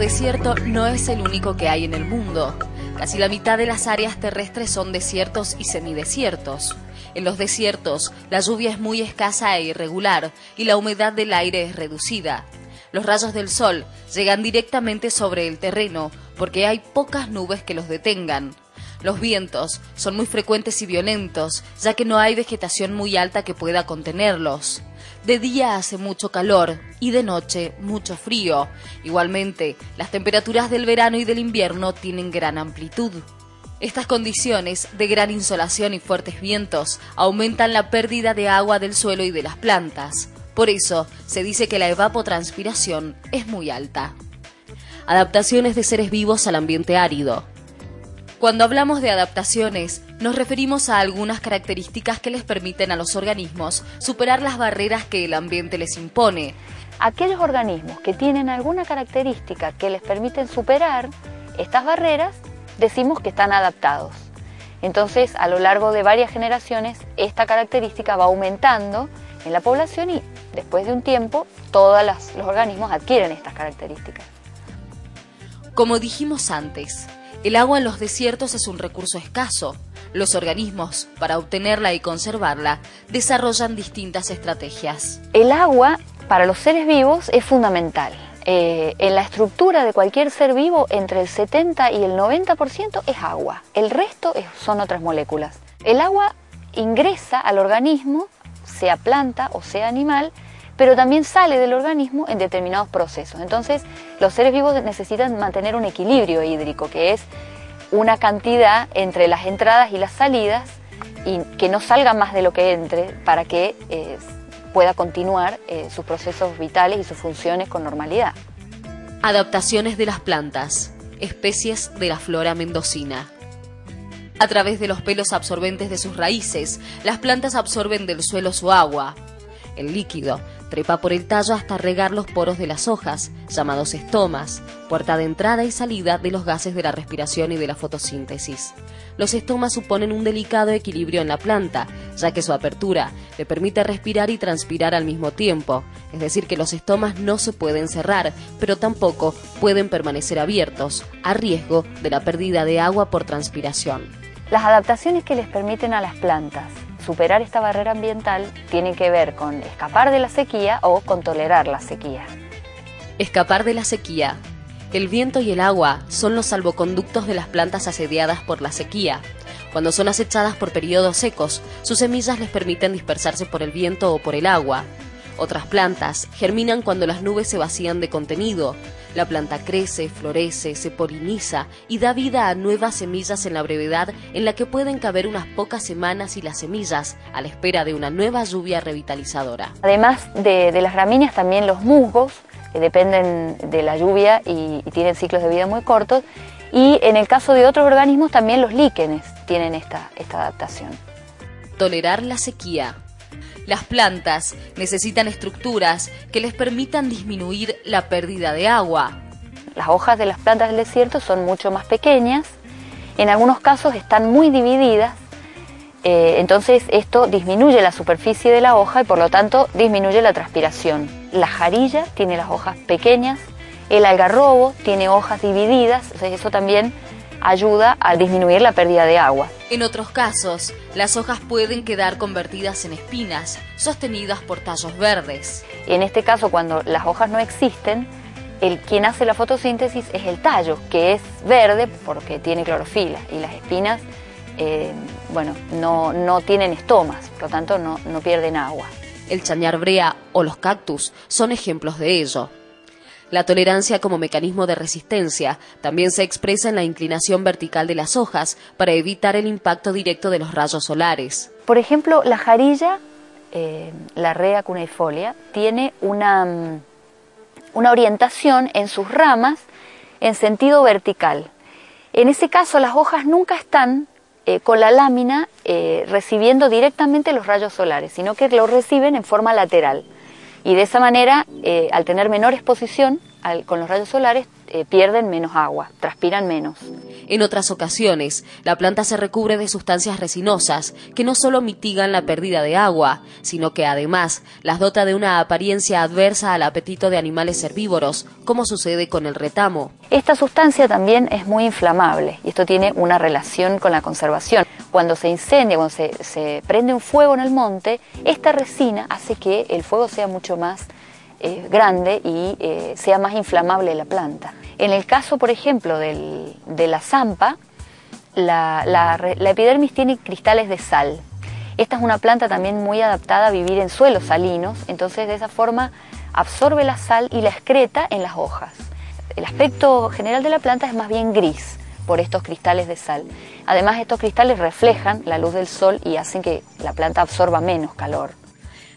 desierto no es el único que hay en el mundo. Casi la mitad de las áreas terrestres son desiertos y semidesiertos. En los desiertos, la lluvia es muy escasa e irregular y la humedad del aire es reducida. Los rayos del sol llegan directamente sobre el terreno porque hay pocas nubes que los detengan. Los vientos son muy frecuentes y violentos, ya que no hay vegetación muy alta que pueda contenerlos. De día hace mucho calor y de noche mucho frío. Igualmente, las temperaturas del verano y del invierno tienen gran amplitud. Estas condiciones de gran insolación y fuertes vientos aumentan la pérdida de agua del suelo y de las plantas. Por eso, se dice que la evapotranspiración es muy alta. Adaptaciones de seres vivos al ambiente árido. Cuando hablamos de adaptaciones, nos referimos a algunas características que les permiten a los organismos superar las barreras que el ambiente les impone. Aquellos organismos que tienen alguna característica que les permiten superar estas barreras, decimos que están adaptados. Entonces, a lo largo de varias generaciones, esta característica va aumentando en la población y después de un tiempo, todos los organismos adquieren estas características. Como dijimos antes, el agua en los desiertos es un recurso escaso. Los organismos, para obtenerla y conservarla, desarrollan distintas estrategias. El agua, para los seres vivos, es fundamental. En la estructura de cualquier ser vivo, entre el 70 y el 90% es agua. El resto son otras moléculas. El agua ingresa al organismo, sea planta o sea animal, pero también sale del organismo en determinados procesos. Entonces, los seres vivos necesitan mantener un equilibrio hídrico, que es una cantidad entre las entradas y las salidas, y que no salga más de lo que entre para que pueda continuar sus procesos vitales y sus funciones con normalidad. Adaptaciones de las plantas, especies de la flora mendocina. A través de los pelos absorbentes de sus raíces, las plantas absorben del suelo su agua. El líquido trepa por el tallo hasta regar los poros de las hojas, llamados estomas, puerta de entrada y salida de los gases de la respiración y de la fotosíntesis. Los estomas suponen un delicado equilibrio en la planta, ya que su apertura le permite respirar y transpirar al mismo tiempo, es decir que los estomas no se pueden cerrar, pero tampoco pueden permanecer abiertos, a riesgo de la pérdida de agua por transpiración. Las adaptaciones que les permiten a las plantas superar esta barrera ambiental tienen que ver con escapar de la sequía o con tolerar la sequía. Escapar de la sequía. El viento y el agua son los salvoconductos de las plantas asediadas por la sequía. Cuando son acechadas por periodos secos, sus semillas les permiten dispersarse por el viento o por el agua. Otras plantas germinan cuando las nubes se vacían de contenido. La planta crece, florece, se poliniza y da vida a nuevas semillas en la brevedad en la que pueden caber unas pocas semanas y las semillas a la espera de una nueva lluvia revitalizadora. Además de las gramíneas, también los musgos, que dependen de la lluvia y tienen ciclos de vida muy cortos, y en el caso de otros organismos también los líquenes tienen esta adaptación. Tolerar la sequía. Las plantas necesitan estructuras que les permitan disminuir la pérdida de agua. Las hojas de las plantas del desierto son mucho más pequeñas, en algunos casos están muy divididas, entonces esto disminuye la superficie de la hoja y por lo tanto disminuye la transpiración. La jarilla tiene las hojas pequeñas, el algarrobo tiene hojas divididas, entonces eso también ayuda a disminuir la pérdida de agua. En otros casos, las hojas pueden quedar convertidas en espinas, sostenidas por tallos verdes. En este caso, cuando las hojas no existen, quien hace la fotosíntesis es el tallo, que es verde porque tiene clorofila, y las espinas no tienen estomas, por lo tanto no pierden agua. El chañar brea o los cactus son ejemplos de ello. La tolerancia como mecanismo de resistencia también se expresa en la inclinación vertical de las hojas para evitar el impacto directo de los rayos solares. Por ejemplo, la jarilla, la Rea cuneifolia, tiene una orientación en sus ramas en sentido vertical. En ese caso, las hojas nunca están con la lámina recibiendo directamente los rayos solares, sino que lo reciben en forma lateral. Y de esa manera, al tener menor exposición con los rayos solares, pierden menos agua, transpiran menos. En otras ocasiones, la planta se recubre de sustancias resinosas que no solo mitigan la pérdida de agua, sino que además las dota de una apariencia adversa al apetito de animales herbívoros, como sucede con el retamo. Esta sustancia también es muy inflamable y esto tiene una relación con la conservación. Cuando se incendia, cuando se prende un fuego en el monte, esta resina hace que el fuego sea mucho más grande y sea más inflamable la planta. En el caso, por ejemplo, de la zampa, la epidermis tiene cristales de sal. Esta es una planta también muy adaptada a vivir en suelos salinos, entonces de esa forma absorbe la sal y la excreta en las hojas. El aspecto general de la planta es más bien gris por estos cristales de sal. Además, estos cristales reflejan la luz del sol y hacen que la planta absorba menos calor.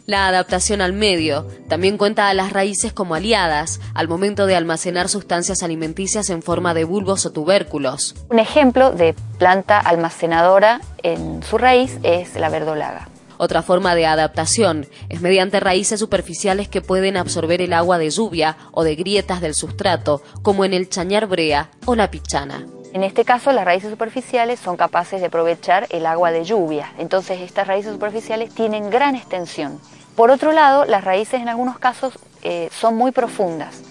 La adaptación al medio también cuenta a las raíces como aliadas al momento de almacenar sustancias alimenticias en forma de bulbos o tubérculos. Un ejemplo de planta almacenadora en su raíz es la verdolaga. Otra forma de adaptación es mediante raíces superficiales que pueden absorber el agua de lluvia o de grietas del sustrato, como en el chañar brea o la pichana. En este caso, las raíces superficiales son capaces de aprovechar el agua de lluvia, entonces estas raíces superficiales tienen gran extensión. Por otro lado, las raíces en algunos casos son muy profundas.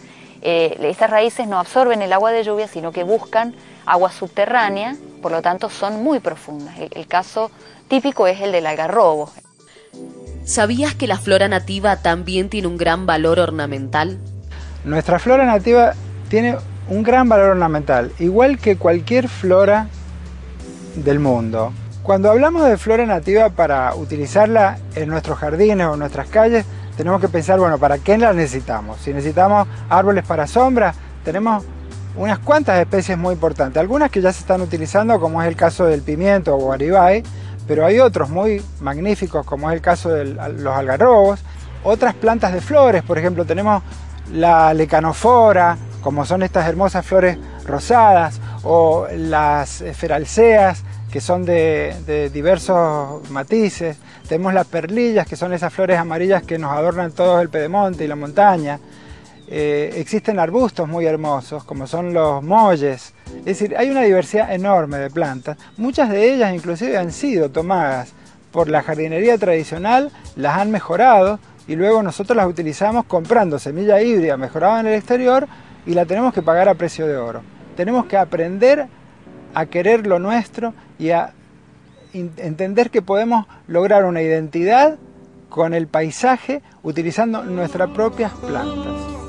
Estas raíces no absorben el agua de lluvia, sino que buscan agua subterránea, por lo tanto son muy profundas. El caso típico es el del algarrobo. ¿Sabías que la flora nativa también tiene un gran valor ornamental? Nuestra flora nativa tiene un gran valor ornamental, igual que cualquier flora del mundo. Cuando hablamos de flora nativa para utilizarla en nuestros jardines o en nuestras calles, tenemos que pensar, bueno, ¿para qué la necesitamos? Si necesitamos árboles para sombra, tenemos unas cuantas especies muy importantes. Algunas que ya se están utilizando, como es el caso del pimiento o guaribay, pero hay otros muy magníficos, como es el caso de los algarrobos. Otras plantas de flores, por ejemplo, tenemos la lecanofora, como son estas hermosas flores rosadas, o las esferalceas, que son de diversos matices. Tenemos las perlillas, que son esas flores amarillas que nos adornan todo el pedemonte y la montaña. Existen arbustos muy hermosos, como son los molles. Es decir, hay una diversidad enorme de plantas. Muchas de ellas inclusive han sido tomadas por la jardinería tradicional, las han mejorado y luego nosotros las utilizamos comprando semilla híbrida mejorada en el exterior y la tenemos que pagar a precio de oro. Tenemos que aprender a querer lo nuestro y a entender que podemos lograr una identidad con el paisaje utilizando nuestras propias plantas.